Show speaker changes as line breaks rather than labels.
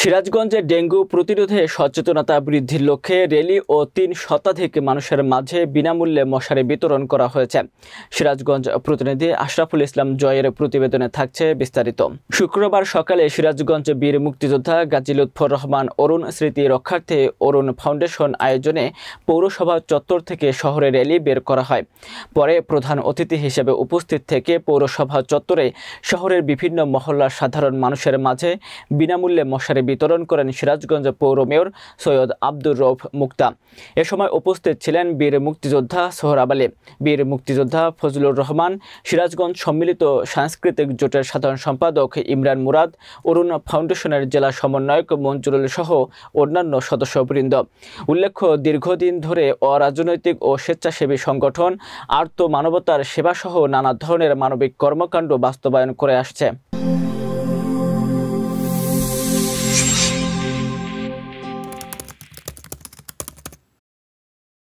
সিরাজগঞ্জে ডেঙ্গু প্রতিরোধে সচেতনতা বৃদ্ধির লক্ষ্যে র্যালি ও ৩ শতাধিক মানুষের মাঝে বিনামূল্যে মশারি বিতরণ করা হয়েছে। সিরাজগঞ্জ প্রতিনিধি আশরাফুল ইসলাম জয়ের প্রতিবেদনে থাকছে বিস্তারিত। শুক্রবার সকালে সিরাজগঞ্জ বীর মুক্তিযোদ্ধা গাজী লুৎফর রহমান অরুণ স্মৃতি রক্ষার্থে অরুণ ফাউন্ডেশন আয়োজনে পৌরসভা চত্বর থেকে শহরে র্যালি বের করা হয়। পরে প্রধান অতিথি হিসেবে উপস্থিত থেকে পৌরসভা চত্বরে শহরের বিভিন্ন মহল্লার সাধারণ মানুষের মাঝে বিনামূল্যে মশারি বিতরণ করেন সিরাজগঞ্জ পৌর মেয়র সৈয়দ আব্দুর রউফ মুক্তা। এ সময় উপস্থিত ছিলেন বীর মুক্তিযোদ্ধা সোহরাব আলী, বীর মুক্তিযোদ্ধা ফজলুর রহমান, সিরাজগঞ্জ সম্মিলিত সাংস্কৃতিক জোটের সাধারণ সম্পাদক ইমরান মুরাদ, অরুণ ফাউন্ডেশনের জেলা সমন্বয়ক মঞ্জুরুল সহ অন্যান্য সদস্যবৃন্দ। উল্লেখ্য, দীর্ঘদিন ধরে অরাজনৈতিক ও স্বেচ্ছাসেবী সংগঠন আর্ত মানবতার সেবাসহ নানা ধরনের মানবিক কর্মকাণ্ড বাস্তবায়ন করে আসছে।